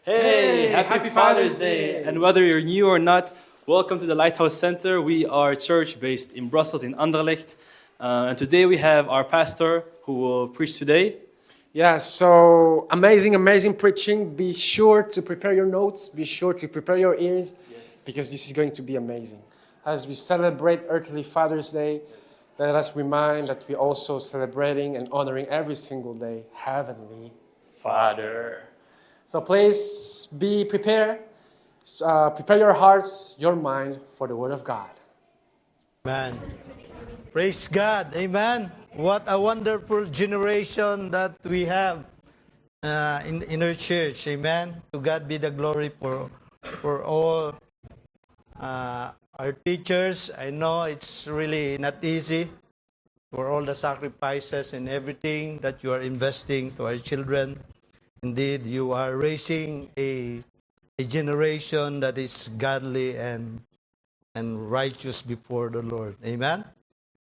Hey, happy Father's Day! And whether you're new or not, welcome to the Lighthouse Center. We are a church based in Brussels, in Anderlecht. And today we have our pastor who will preach today. Yeah, so amazing preaching. Be sure to prepare your notes. Be sure to prepare your ears, because this is going to be amazing. As we celebrate Earthly Father's Day, let us remind that we're also celebrating and honoring every single day Heavenly Father. So please be prepared. Prepare your hearts, your mind for the Word of God. Amen. Praise God. Amen. What a wonderful generation that we have in our church. Amen. To God be the glory for all our teachers. I know it's really not easy for all the sacrifices and everything that you are investing to our children. Indeed, you are raising a generation that is godly and righteous before the Lord. Amen.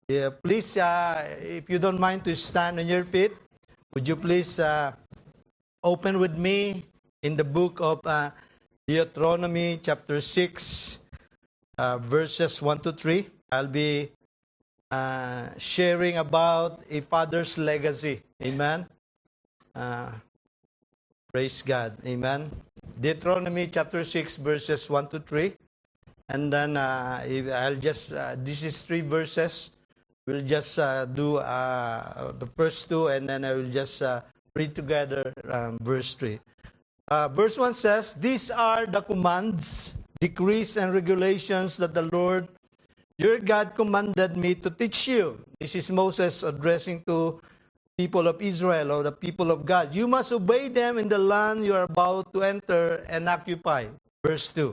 Yeah, please, if you don't mind to stand on your feet, would you please open with me in the book of Deuteronomy chapter 6, verses 1 to 3. I'll be sharing about a father's legacy. Amen. Praise God. Amen. Deuteronomy chapter 6, verses 1 to 3. And then I'll just, this is 3 verses. We'll just do the first 2, and then I will just read together verse 3. Verse 1 says, "These are the commands, decrees, and regulations that the Lord your God commanded me to teach you." This is Moses addressing to people of Israel, or the people of God. "You must obey them in the land you are about to enter and occupy." Verse 2.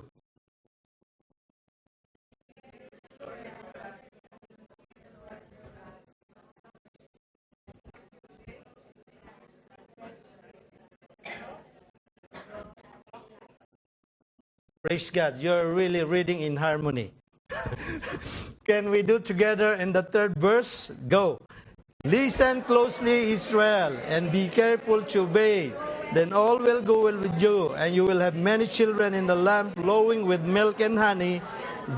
Praise God. You're really reading in harmony. Can we do together in the 3rd verse? Go. "Listen closely, Israel, and be careful to obey. Then all will go well with you, and you will have many children in the land flowing with milk and honey,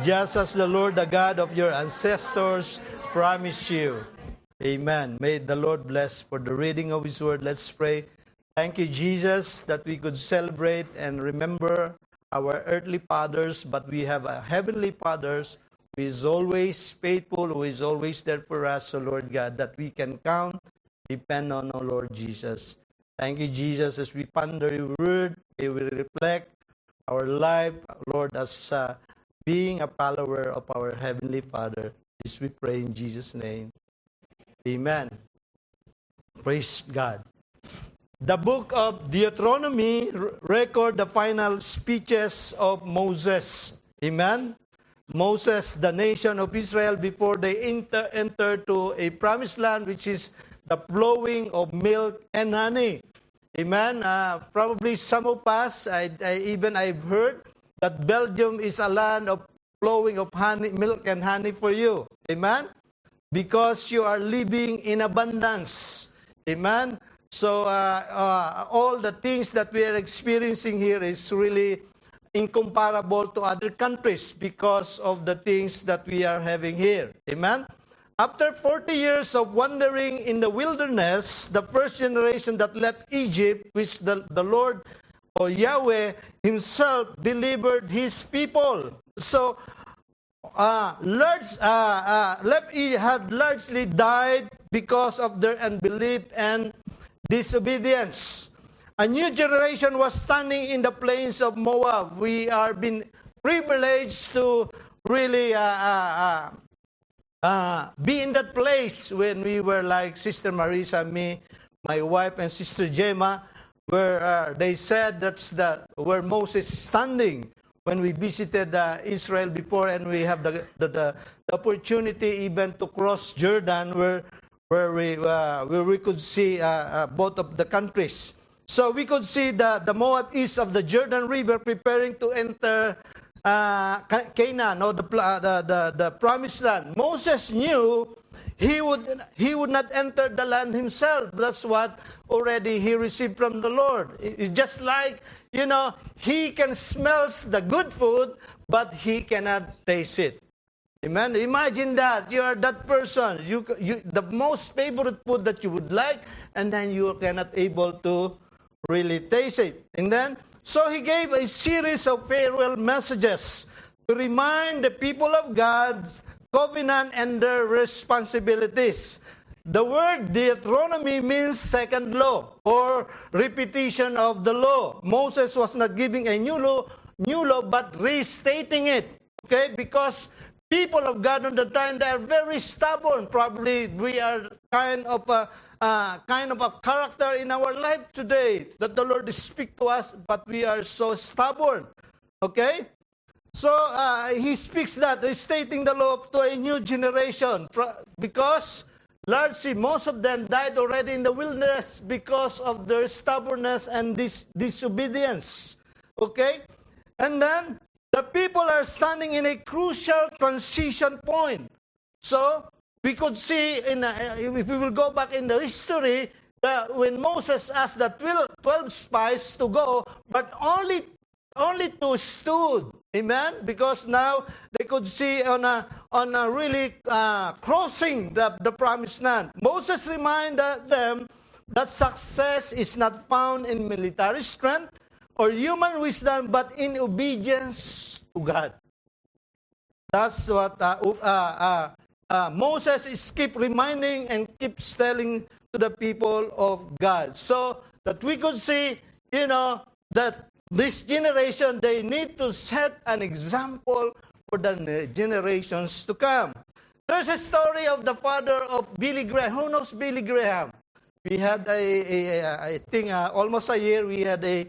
just as the Lord, the God of your ancestors, promised you." Amen. May the Lord bless for the reading of His word. Let's pray. Thank you, Jesus, that we could celebrate and remember our earthly fathers, but we have a heavenly fathers who is always faithful, who is always there for us, so Lord God, that we can count, depend on, oh Lord Jesus. Thank you, Jesus, as we ponder your word, we will reflect our life, Lord, as being a follower of our heavenly Father. This we pray in Jesus' name. Amen. Praise God. The book of Deuteronomy record the final speeches of Moses. Amen. Moses, the nation of Israel, before they enter to a promised land, which is the flowing of milk and honey. Amen. Probably some of us, I've heard that Belgium is a land of flowing of honey, milk and honey for you. Amen. Because you are living in abundance. Amen. So all the things that we are experiencing here is really incomparable to other countries because of the things that we are having here. Amen? After 40 years of wandering in the wilderness, the first generation that left Egypt, which the Lord or Yahweh Himself delivered His people. So had largely died because of their unbelief and disobedience. A new generation was standing in the plains of Moab. We are been privileged to really be in that place when we were like Sister Marisa, me, my wife, and Sister Gemma, where they said that's where Moses is standing when we visited Israel before, and we have the opportunity even to cross Jordan, where we could see both of the countries. So we could see the Moab east of the Jordan River preparing to enter Canaan, or the promised land, Moses knew he would not enter the land himself. That's what already he received from the Lord. It's just like, he can smell the good food, but he cannot taste it. Amen. Imagine that you are that person. You the most favorite food that you would like, and then you cannot able to really taste it. And then, so he gave a series of farewell messages to remind the people of God's covenant and their responsibilities. The word Deuteronomy means second law or repetition of the law. Moses was not giving a new law, but restating it. Okay, because people of God on the time, they are very stubborn. Probably we are kind of a character in our life today that the Lord speaks to us, but we are so stubborn. Okay? So he speaks that, he's stating the law to a new generation, because largely most of them died already in the wilderness because of their stubbornness and disobedience. Okay? And then the people are standing in a crucial transition point. So we could see, if we will go back in the history, when Moses asked the 12 spies to go, but only two stood. Amen? Because now they could see on a really crossing the promised land. Moses reminded them that success is not found in military strength or human wisdom, but in obedience to God. That's what Moses is keep reminding and keeps telling to the people of God. So that we could see, that this generation, they need to set an example for the generations to come. There's a story of the father of Billy Graham. Who knows Billy Graham? We had I think almost a year, we had a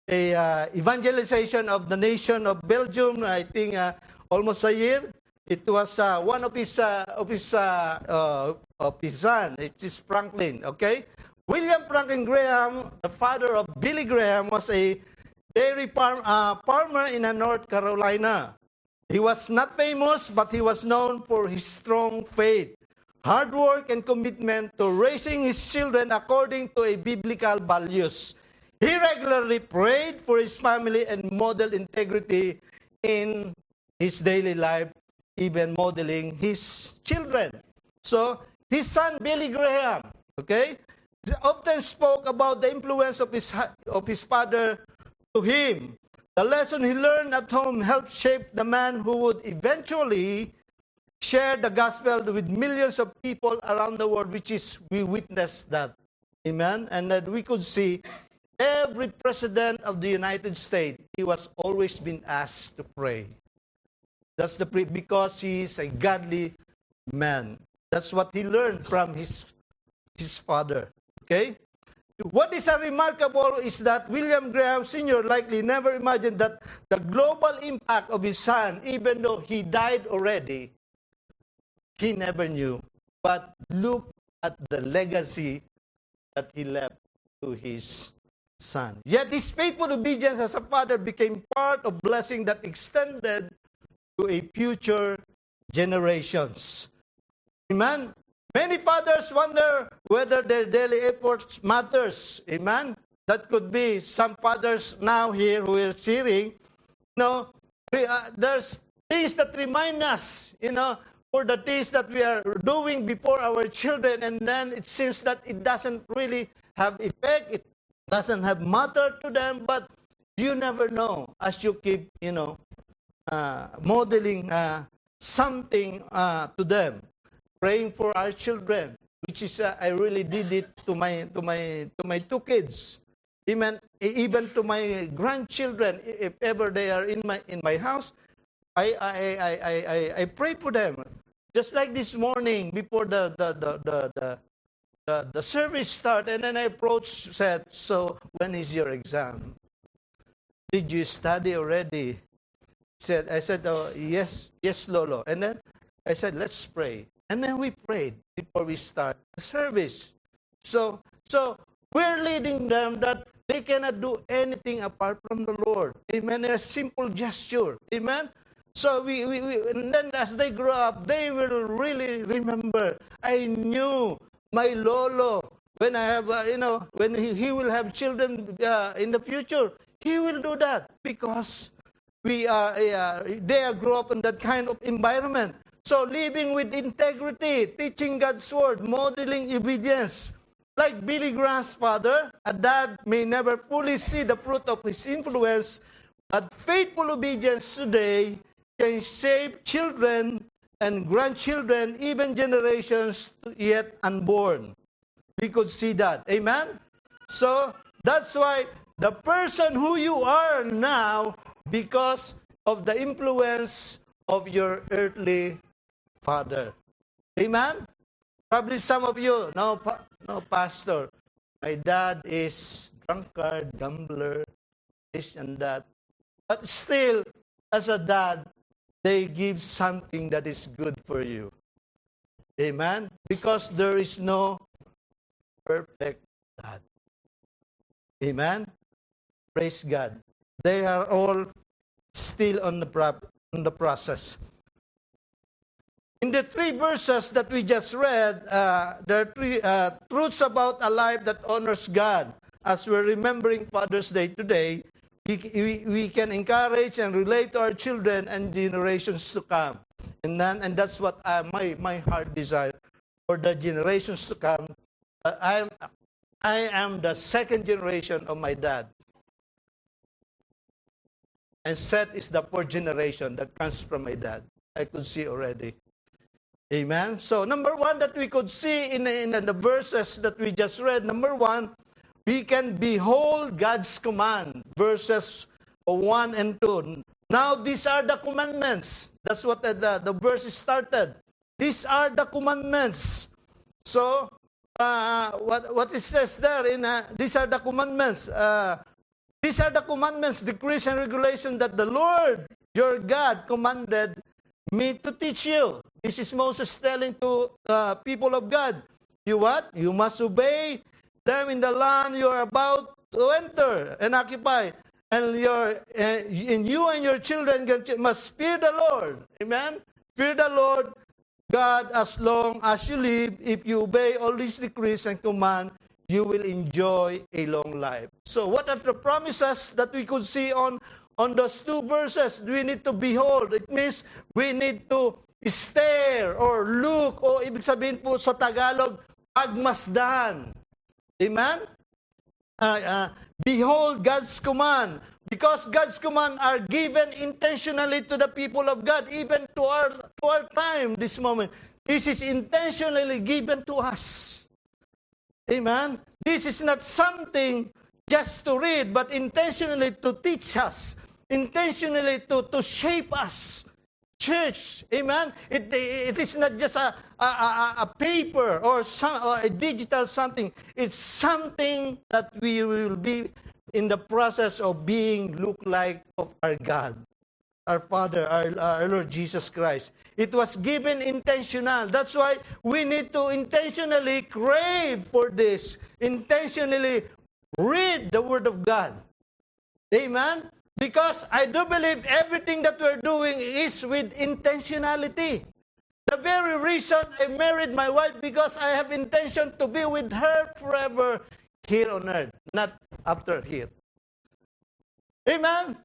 evangelization of the nation of Belgium. I think almost a year. It was one of his son. It is Franklin. Okay, William Franklin Graham, the father of Billy Graham, was a dairy farmer in North Carolina. He was not famous, but he was known for his strong faith, hard work, and commitment to raising his children according to a biblical values. He regularly prayed for his family and modeled integrity in his daily life, even modeling his children. So, his son, Billy Graham, okay, often spoke about the influence of his father to him. The lesson he learned at home helped shape the man who would eventually share the gospel with millions of people around the world, we witnessed that. Amen? And that we could see every president of the United States, he was always been asked to pray. That's because he is a godly man. That's what he learned from his father. Okay? What is remarkable is that William Graham Sr. likely never imagined that the global impact of his son, even though he died already, he never knew. But look at the legacy that he left to his son. Yet his faithful obedience as a father became part of blessing that extended to a future generations. Amen? Many fathers wonder whether their daily efforts matters. Amen? That could be some fathers now here who are cheering. There's things that remind us, for the things that we are doing before our children, and then it seems that it doesn't really have effect. It doesn't have matter to them, but you never know as you keep, modeling something to them. Praying for our children, which is I really did it to my two kids, even to my grandchildren. If ever they are in my house, I pray for them. Just like this morning before the service started, and then I approached, said, "So when is your exam? Did you study already?" I said, "Oh, yes, Lolo." And then I said, "Let's pray." And then we prayed before we start the service. So we're leading them that They cannot do anything apart from the Lord. Amen. A simple gesture. Amen. So and then as they grow up, they will really remember, I knew my lolo, when I have, when he will have children in the future, he will do that because they are grow up in that kind of environment. So living with integrity, teaching God's word, modeling obedience. Like Billy Graham's father, a dad may never fully see the fruit of his influence, but faithful obedience today can shape children and grandchildren, even generations yet unborn. We could see that. Amen? So, that's why the person who you are now, because of the influence of your earthly father. Amen? Probably some of you, no, pastor, my dad is drunkard, gambler, this and that. But still, as a dad, they give something that is good for you. Amen? Because there is no perfect dad. Amen? Praise God. They are all still on the process. In the 3 verses that we just read, there are 3 truths about a life that honors God. As we're remembering Father's Day today, we can encourage and relate to our children and generations to come. And that's what my heart desire for the generations to come. I am the 2nd generation of my dad. And Seth is the 4th generation that comes from my dad. I could see already. Amen. So number 1 that we could see in the verses that we just read, number 1, we can behold God's command, verses 1 and 2. Now these are the commandments. That's what the verse started. These are the commandments. So what it says there in these are the commandments. These are the commandments, decrees, and regulations that the Lord your God commanded me to teach you. This is Moses telling to people of God. You what? You must obey them in the land you are about to enter and occupy. And you and your children must fear the Lord. Amen? Fear the Lord God as long as you live. If you obey all these decrees and commands, you will enjoy a long life. So what are the promises that we could see on those 2 verses? We need to behold. It means we need to stare or look, o ibig sabihin po sa Tagalog, pagmasdan. Amen? Behold God's command. Because God's command are given intentionally to the people of God, even to our time, this moment. This is intentionally given to us. Amen? This is not something just to read, but intentionally to teach us, intentionally to shape us. Church, amen? It is not just a paper or a digital something. It's something that we will be in the process of being look like of our God, our Father, our Lord Jesus Christ. It was given intentional. That's why we need to intentionally crave for this, intentionally read the Word of God. Amen? Because I do believe everything that we're doing is with intentionality. The very reason I married my wife, because I have intention to be with her forever here on earth, not after here. Amen?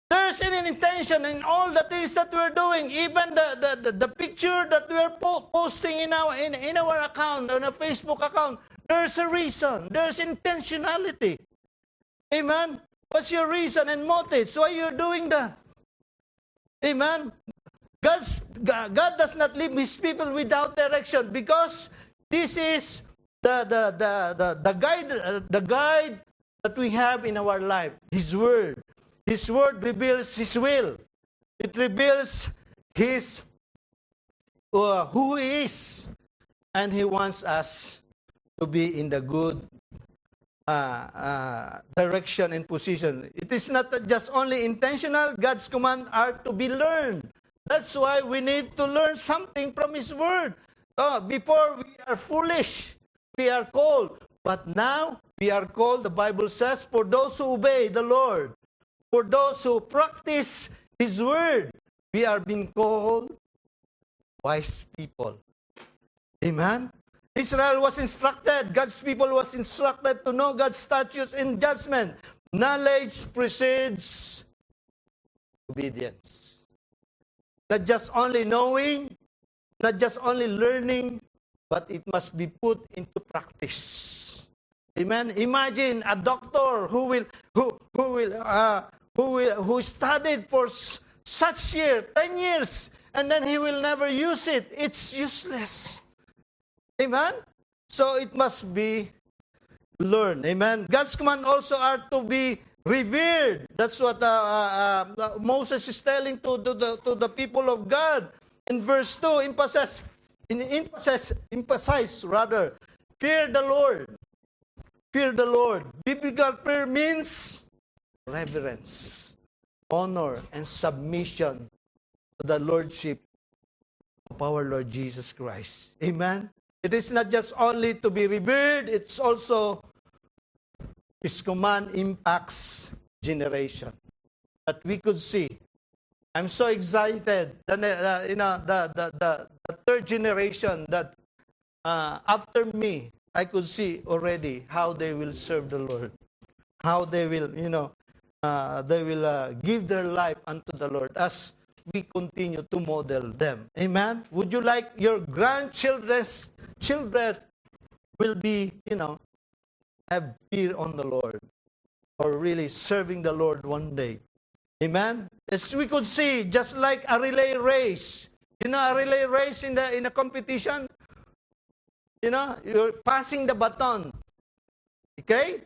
There's an intention in all the things that we're doing, even the picture that we're posting in our account, on a Facebook account. There's a reason. There's intentionality. Amen? What's your reason and motives? Why you're doing that? Amen? God does not leave His people without direction, because this is the guide that we have in our life. His Word. His Word reveals His will. It reveals His who He is, and He wants us to be in the good direction and position. It is not just only intentional. God's commands are to be learned. That's why we need to learn something from His Word. Before we are foolish, we are cold. But now, we are called, the Bible says, for those who obey the Lord, for those who practice His word, we are being called wise people. Amen? Israel was instructed, God's people was instructed to know God's statutes and judgment. Knowledge precedes obedience. Not just only knowing, not just only learning, but it must be put into practice. Amen. Imagine a doctor who studied for such 10 years, and then he will never use it. It's useless. Amen. So it must be learned. Amen. God's command also are to be revered. That's what Moses is telling to the people of God. In verse 2, emphasize rather, fear the Lord. Fear the Lord. Biblical fear means reverence, honor, and submission to the Lordship of our Lord Jesus Christ. Amen? It is not just only to be revered, it's also His command impacts generation. That we could see. I'm so excited. The third generation that after me, I could see already how they will serve the Lord, how they will, give their life unto the Lord as we continue to model them. Amen. Would you like your grandchildren's children will be, have fear on the Lord, or really serving the Lord one day? Amen. As we could see, just like a relay race, a relay race in a competition, you're passing the baton. Okay?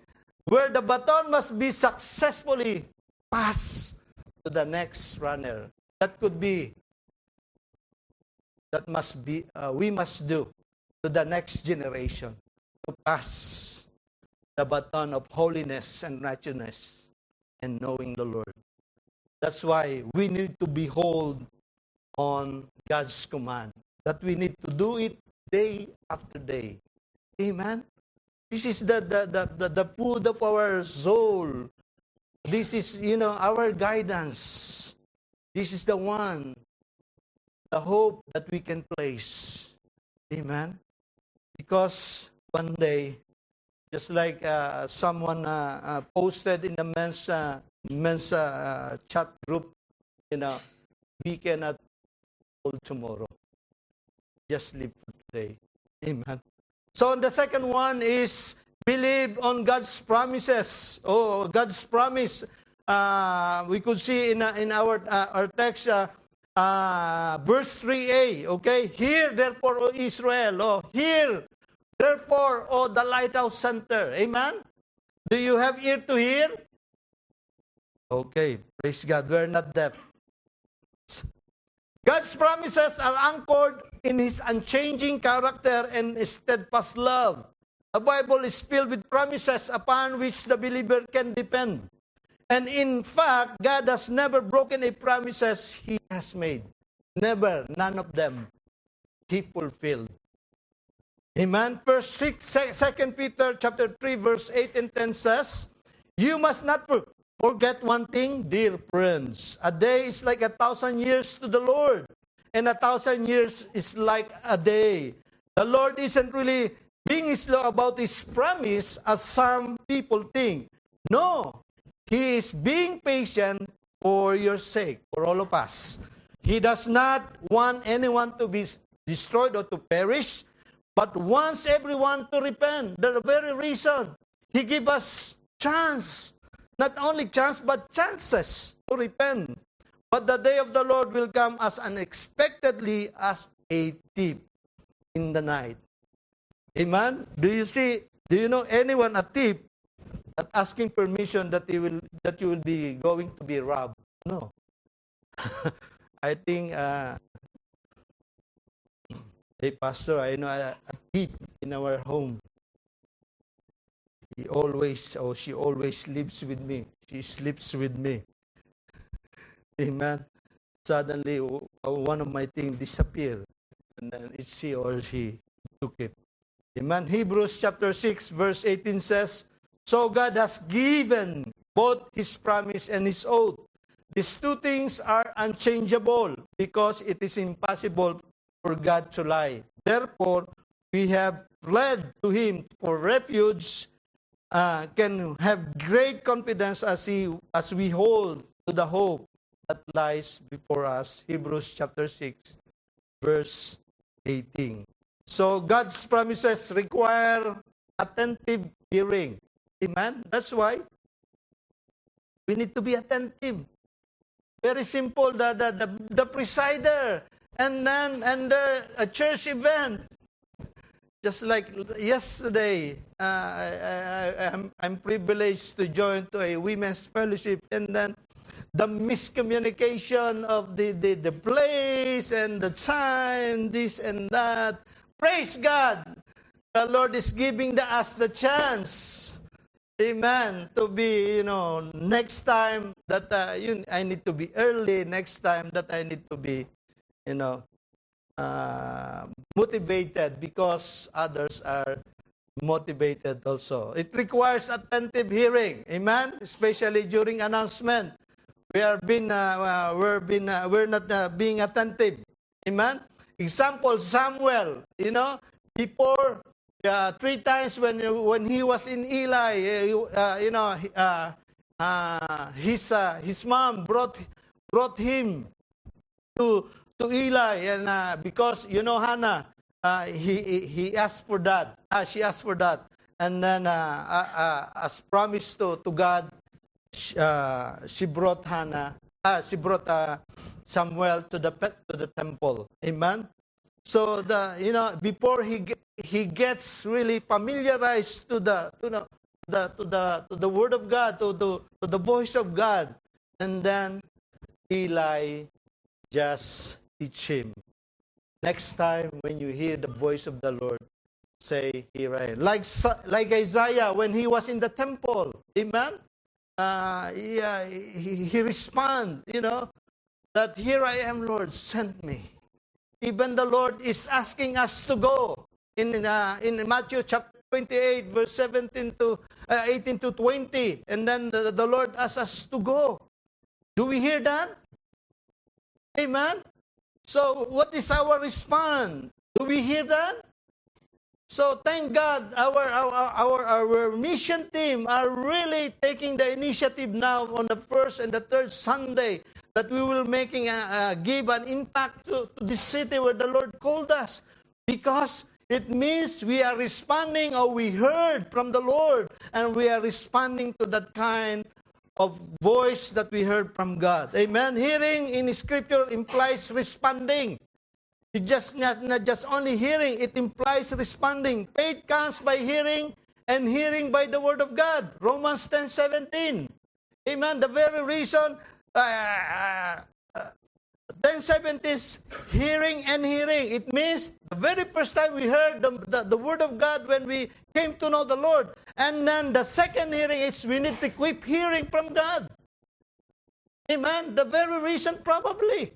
Where the baton must be successfully passed to the next runner. We must do to the next generation to pass the baton of holiness and righteousness and knowing the Lord. That's why we need to behold on God's command. That we need to do it day after day. Amen? This is the food of our soul. This is, our guidance. This is the hope that we can place. Amen? Because one day, just like someone posted in the men's chat group, we cannot hold tomorrow. Just live for today. Amen. So the second one is believe on God's promises. Oh, God's promise. We could see in our text, verse 3a. Okay, hear therefore, O Israel. Oh, hear therefore, O the Lighthouse Center. Amen. Do you have ear to hear? Okay, praise God. We're not deaf. God's promises are anchored in His unchanging character and steadfast love. The Bible is filled with promises upon which the believer can depend. And in fact, God has never broken a promises He has made. Never, none of them He fulfilled. Amen. 2 Peter chapter 3, verse 8 and 10 says, you must not forget one thing, dear friends. A day is like 1,000 years to the Lord, and 1,000 years is like a day. The Lord isn't really being slow about His promise as some people think. No, He is being patient for your sake, for all of us. He does not want anyone to be destroyed or to perish, but wants everyone to repent. The very reason He gives us chance. Not only chance, but chances to repent. But the day of the Lord will come as unexpectedly as a thief in the night. Amen? Do you know anyone, a thief, that asking permission that you will be going to be robbed? No. I think, hey pastor, I know a thief in our home. She always lives with me. She sleeps with me. Amen. Suddenly, one of my things disappeared. And then it's she or he took it. Amen. Hebrews chapter 6 verse 18 says, "So God has given both His promise and His oath. These two things are unchangeable because it is impossible for God to lie. Therefore, we have fled to Him for refuge, can have great confidence as we hold to the hope that lies before us." Hebrews chapter 6 verse 18. So God's promises require attentive hearing. Amen? That's why we need to be attentive. Very simple. The presider and a church event. Just like yesterday, I'm privileged to join to a women's fellowship, and then the miscommunication of the place and the time, this and that. Praise God! The Lord is giving us the chance, amen, to be, next time that I need to be early, next time that I need to be, motivated because others are motivated also. It requires attentive hearing, amen, especially during announcement. We're not being attentive, amen. Example, Samuel, before 3 times when he was in Eli, his mom brought him to Eli, and because Hannah, he asked for that. She asked for that, and then as promised to God, she brought Samuel to the temple. Amen. So before he gets really familiarized to the word of God, to the voice of God, and then Eli just teach him. Next time when you hear the voice of the Lord, say, "Here I am." Like Isaiah when he was in the temple. Amen. He respond, that, "Here I am, Lord, send me." Even the Lord is asking us to go. In Matthew chapter 28, verse 18 to 20, and then the Lord asks us to go. Do we hear that? Amen. So what is our response? Do we hear that? So thank God, our mission team are really taking the initiative now on the first and the third Sunday that we will give an impact to this city where the Lord called us, because it means we are responding, or we heard from the Lord, and we are responding to that kind of voice that we heard from God. Amen. Hearing in Scripture implies responding. It's just not just only hearing, it implies responding. Faith comes by hearing, and hearing by the Word of God. Romans 10:17. Amen. The very reason 10:17 is hearing and hearing. It means the very first time we heard the Word of God when we came to know the Lord. And then the second hearing is we need to keep hearing from God. Amen. The very reason probably.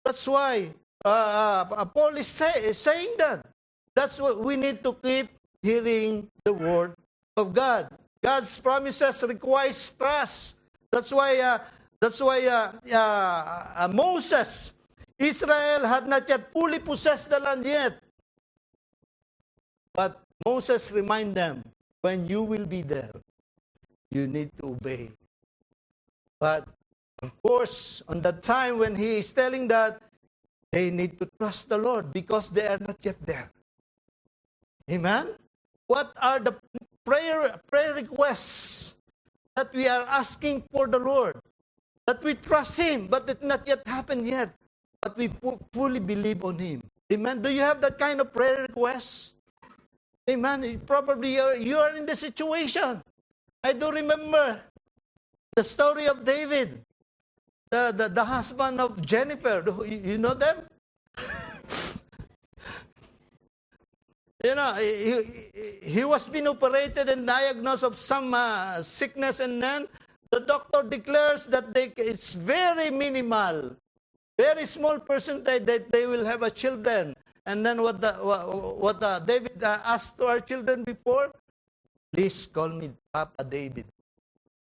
That's why Paul is saying that. That's what we need to keep hearing the Word of God. God's promises requires trust. That's why Moses, Israel had not yet fully possessed the land yet. But Moses reminded them, when you will be there, you need to obey. But of course, on the time when he is telling that, they need to trust the Lord because they are not yet there. Amen? What are the prayer requests that we are asking for the Lord? That we trust Him, but it not yet happened yet. But we fully believe on Him. Amen? Do you have that kind of prayer request? Amen? Probably you are in the situation. I do remember the story of David, the husband of Jennifer. You know them? He was being operated and diagnosed of some sickness, and then the doctor declares that it's very minimal, very small percentage that they will have a children. And then what David asked to our children before? Please call me Papa David.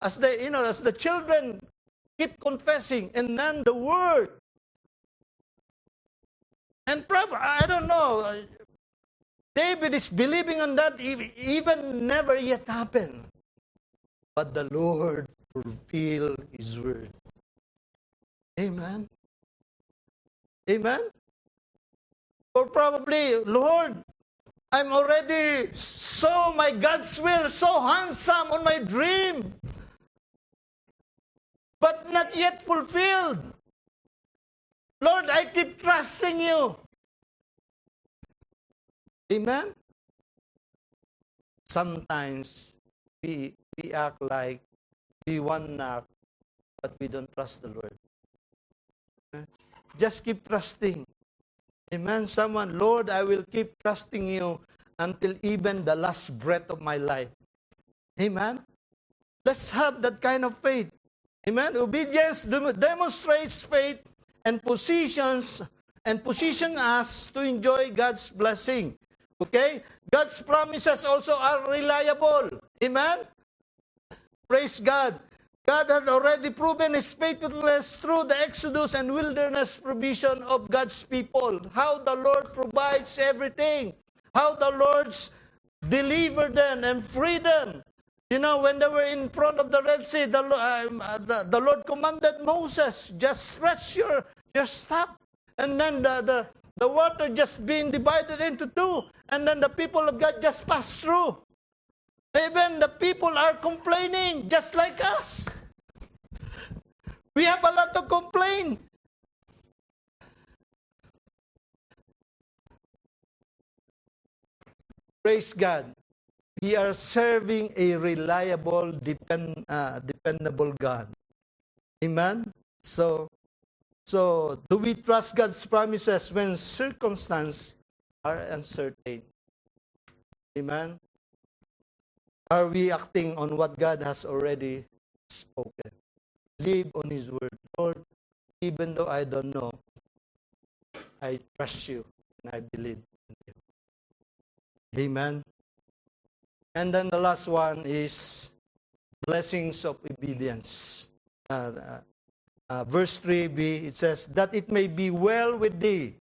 As as the children keep confessing, and then the word. And probably, I don't know, David is believing on that even never yet happened. But the Lord fulfilled His word. Amen. Amen. Or probably, Lord, I'm already saw my God's will so handsome on my dream, but not yet fulfilled. Lord, I keep trusting you. Amen? Sometimes we act like we want knock, but we don't trust the Lord. Just keep trusting. Amen? Someone, Lord, I will keep trusting you until even the last breath of my life. Amen? Let's have that kind of faith. Amen? Obedience demonstrates faith and position us to enjoy God's blessing. Okay? God's promises also are reliable. Amen? Praise God. God had already proven His faithfulness through the Exodus and wilderness provision of God's people. How the Lord provides everything. How the Lord delivered them and freed them. You know, when they were in front of the Red Sea, the Lord commanded Moses, just stretch your staff. And then the water just being divided into two. And then the people of God just passed through. Even the people are complaining, just like us. We have a lot to complain. Praise God. We are serving a reliable, dependable God. Amen? So do we trust God's promises when circumstances are uncertain? Amen? Are we acting on what God has already spoken? Live on His word. Lord, even though I don't know, I trust you and I believe in you. Amen. And then the last one is blessings of obedience. Verse 3b, it says, that it may be well with thee,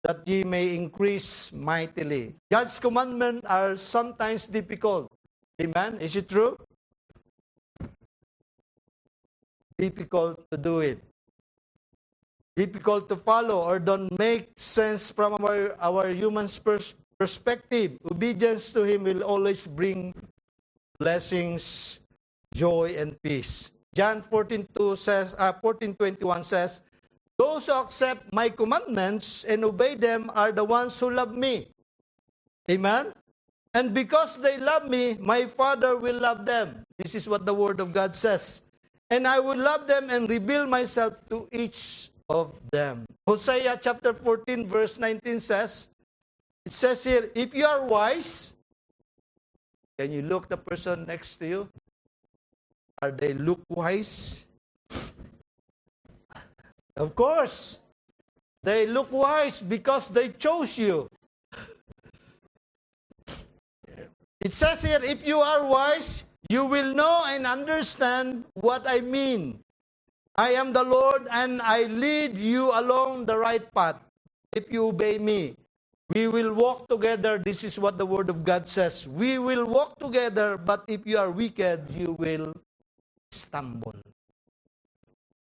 that ye may increase mightily. God's commandments are sometimes difficult. Amen? Is it true? Difficult to do it. Difficult to follow or don't make sense from our human perspective. Obedience to Him will always bring blessings, joy, and peace. John 14:21 says, those who accept my commandments and obey them are the ones who love me. Amen? And because they love me, my Father will love them. This is what the Word of God says. And I will love them and reveal myself to each of them. Hosea chapter 14 verse 19 says, it says here, if you are wise, can you look the person next to you? Are they look wise? Of course. They look wise because they chose you. It says here, if you are wise, you will know and understand what I mean. I am the Lord and I lead you along the right path. If you obey me, we will walk together. This is what the Word of God says. We will walk together, but if you are wicked, you will stumble.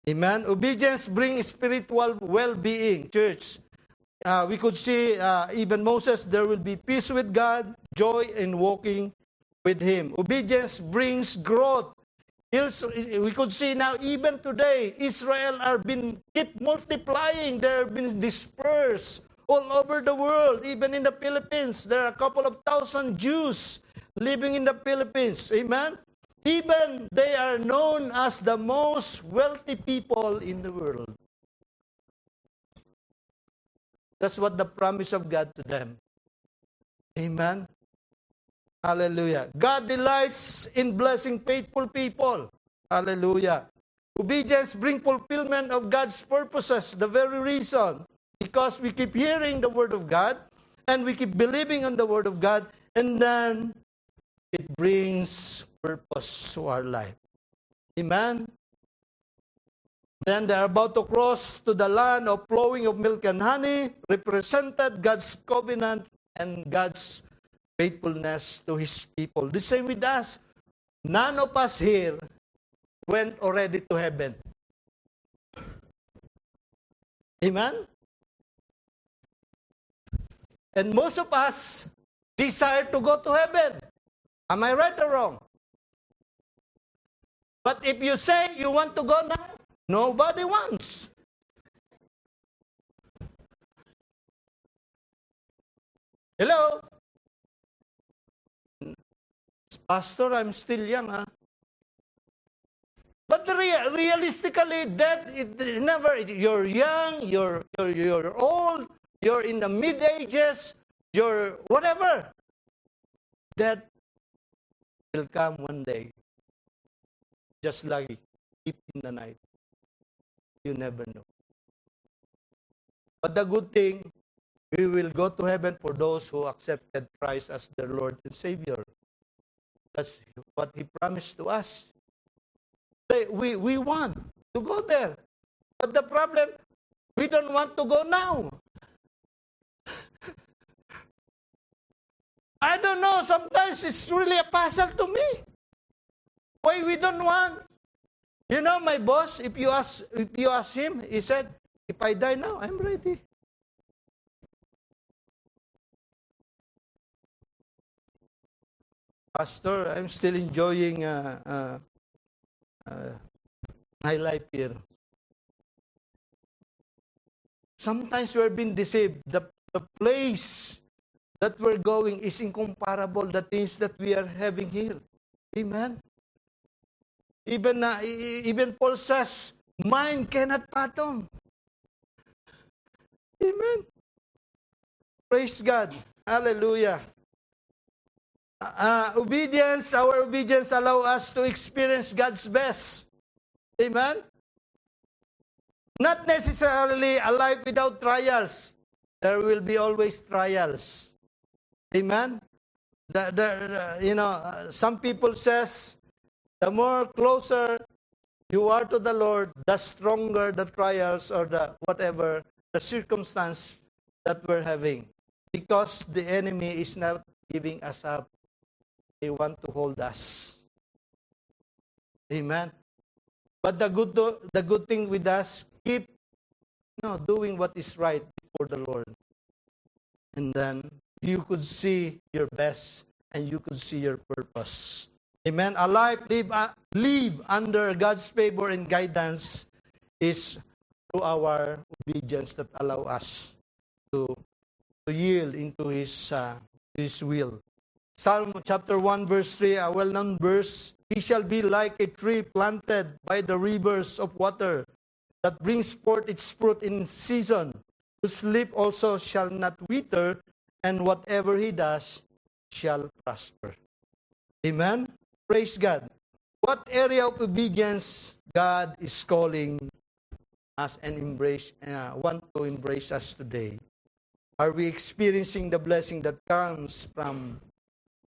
Amen? Obedience brings spiritual well-being, church. We could see, even Moses, there will be peace with God, joy in walking with Him. Obedience brings growth. We could see now, even today, Israel keep multiplying. They're been dispersed all over the world, even in the Philippines. There are a couple of thousand Jews living in the Philippines. Amen? Even they are known as the most wealthy people in the world. That's what the promise of God to them. Amen? Hallelujah. God delights in blessing faithful people. Hallelujah. Obedience brings fulfillment of God's purposes, the very reason Because we keep hearing the Word of God, and we keep believing on the Word of God, and then it brings purpose to our life. Amen? Then they're about to cross to the land of flowing of milk and honey, represented God's covenant and God's faithfulness to His people. The same with us. None of us here went already to heaven. Amen? And most of us desire to go to heaven. Am I right or wrong? But if you say you want to go now, nobody wants. Hello? Pastor, I'm still young, huh? But realistically, that it never. You're young, you're old, you're in the mid-ages, you're whatever. That will come one day. Just like deep in the night. You never know. But the good thing, we will go to heaven for those who accepted Christ as their Lord and Savior. That's what He promised to us. We want to go there. But the problem, we don't want to go now. I don't know, sometimes it's really a puzzle to me. Why we don't want? You know, my boss, if you ask him, he said, if I die now, I'm ready. Pastor, I'm still enjoying my life here. Sometimes we're being deceived. The place that we're going is incomparable the things that we are having here. Amen. Even Paul says, mind cannot fathom. Amen. Praise God. Hallelujah. Our obedience allow us to experience God's best. Amen? Not necessarily a life without trials. There will be always trials. Amen? Some people says, the more closer you are to the Lord, the stronger the trials or the whatever, the circumstance that we're having. Because the enemy is not giving us up. They want to hold us. Amen. But the good thing with us, keep doing what is right before the Lord. And then you could see your best and you could see your purpose. Amen. A life live under God's favor and guidance is through our obedience that allow us to yield into His will. Psalm chapter 1 verse 3, a well-known verse, He shall be like a tree planted by the rivers of water that brings forth its fruit in season, whose leaf also shall not wither, and whatever he does shall prosper. Amen? Praise God. What area of obedience God is calling us and want to embrace us today? Are we experiencing the blessing that comes from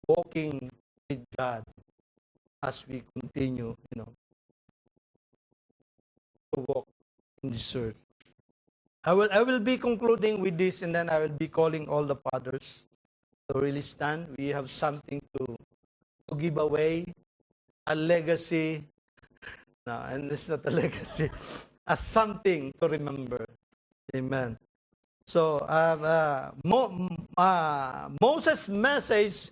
walking with God as we continue, to walk in this earth? I will be concluding with this, and then I will be calling all the fathers to really stand. We have something to give away, a legacy. No, and it's not a legacy, as something to remember. Amen. So Moses' message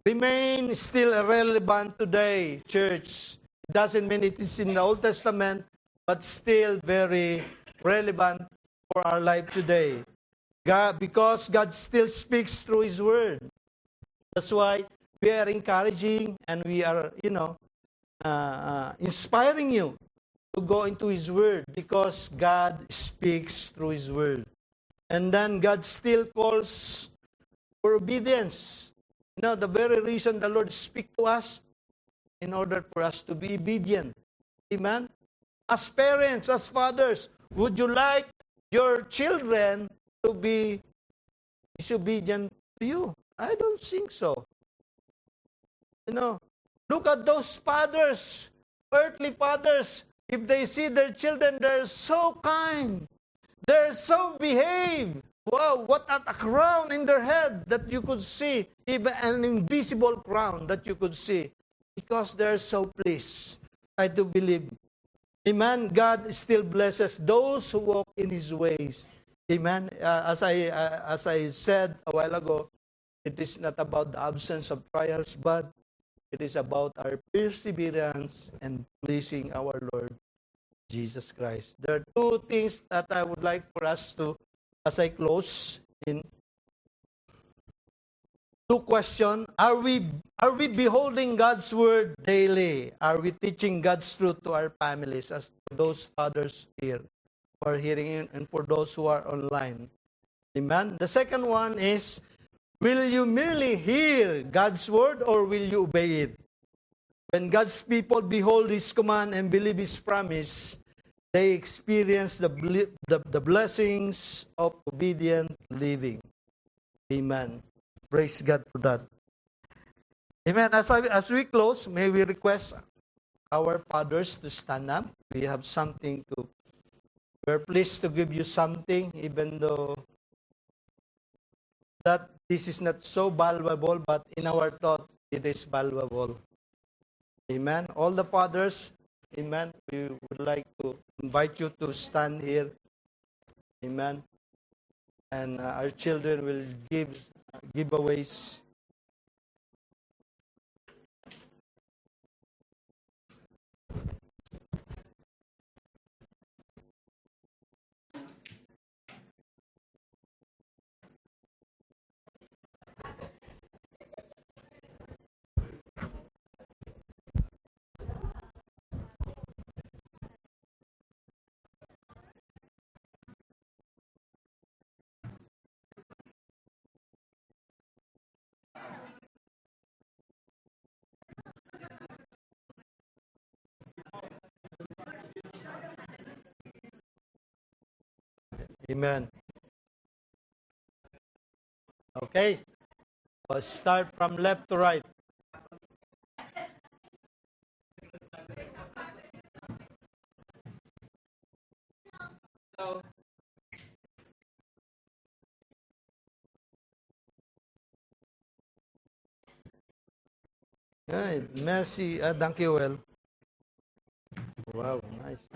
remains still relevant today, church. It doesn't mean it is in the Old Testament, but still very relevant for our life today. Because God still speaks through His Word. That's why we are encouraging and we are, inspiring you to go into His Word, because God speaks through His Word. And then God still calls for obedience. The very reason the Lord speaks to us, in order for us to be obedient. Amen? As parents, as fathers, would you like your children to be disobedient to you? I don't think so. You know, look at those fathers, earthly fathers. If they see their children, they're so kind. They're so behaved. Wow, what a crown in their head that you could see, even an invisible crown that you could see, because they're so pleased. I do believe. Amen. God still blesses those who walk in His ways. Amen. As I said a while ago, it is not about the absence of trials, but it is about our perseverance and pleasing our Lord Jesus Christ. There are two things that I would like for us to, as I close, in two questions. Are we beholding God's word daily? Are we teaching God's truth to our families, as those fathers here who are hearing it, and for those who are online? Amen. The second one is, will you merely hear God's word or will you obey it? When God's people behold His command and believe His promise, they experience the blessings of obedient living. Amen. Praise God for that. Amen. As we close, may we request our fathers to stand up. We have something to, we're pleased to give you something, even though that this is not so valuable, but in our thought, it is valuable. Amen. All the fathers, amen, we would like to invite you to stand here. Amen. And our children will give giveaways. Amen. Okay. Let's start from left to right. Right. Messi, thank you, well. Wow, nice.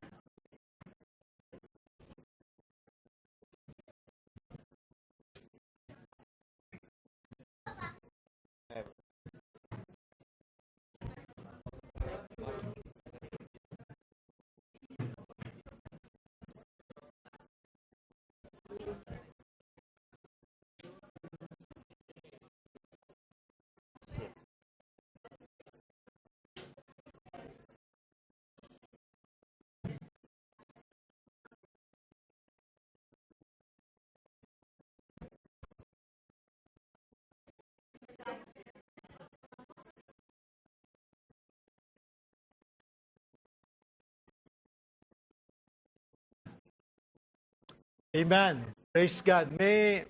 Amen. Praise God. May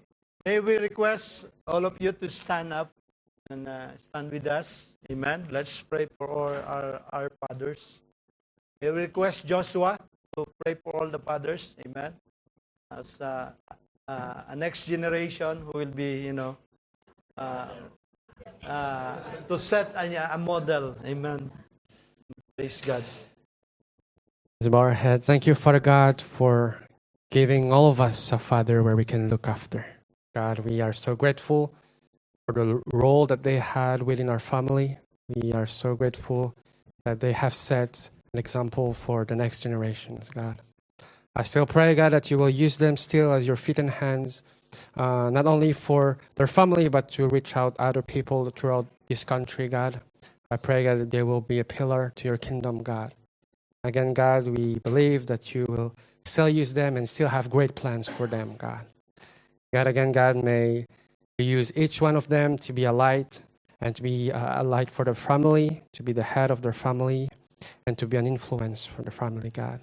we request all of you to stand up and stand with us. Amen. Let's pray for all our fathers. May we request Joshua to pray for all the fathers. Amen. As a next generation who will be, to set a model. Amen. Praise God. Let's bow our heads. Thank you, Father God, for giving all of us a father where we can look after. God, we are so grateful for the role that they had within our family. We are so grateful that they have set an example for the next generations, God. I still pray, God, that you will use them still as your feet and hands, not only for their family, but to reach out other people throughout this country, God. I pray, God, that they will be a pillar to your kingdom, God. Again, God, we believe that you will still use them and still have great plans for them, God. God, again, God, may you use each one of them to be a light and to be a light for their family, to be the head of their family, and to be an influence for the family, God.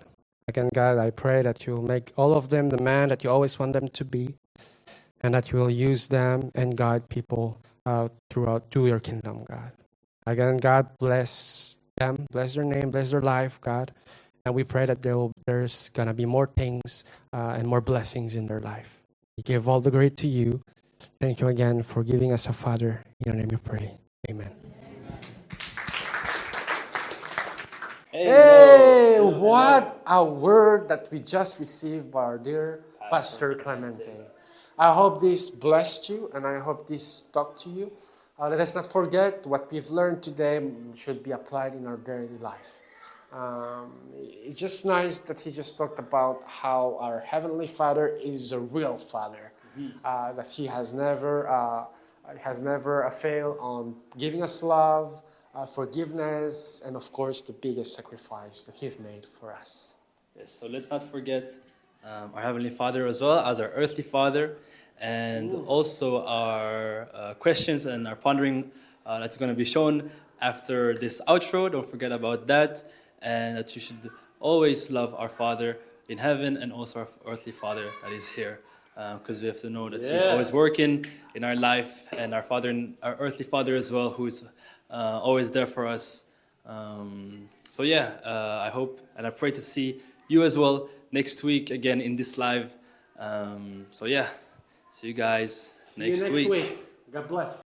Again, God, I pray that you'll make all of them the man that you always want them to be, and that you will use them and guide people throughout to your kingdom, God. Again, God, bless them, bless their name, bless their life, God. And we pray that there's going to be more things and more blessings in their life. We give all the glory to you. Thank you again for giving us a father. In your name we pray. Amen. Hey, what a word that we just received by our dear Pastor Clemente. I hope this blessed you, and I hope this talked to you. Let us not forget what we've learned today should be applied in our daily life. It's just nice that he just talked about how our Heavenly Father is a real Father, that he has never failed on giving us love, forgiveness, and of course the biggest sacrifice that He's made for us. Yes, so let's not forget our Heavenly Father as well as our earthly Father, and also our questions and our pondering that's going to be shown after this outro. Don't forget about that, and that you should always love our Father in heaven and also our earthly Father that is here, because we have to know that He's always working in our life, and our earthly Father as well, who is always there for us. I hope and I pray to see you as well next week again in this live. See you guys next week. God bless.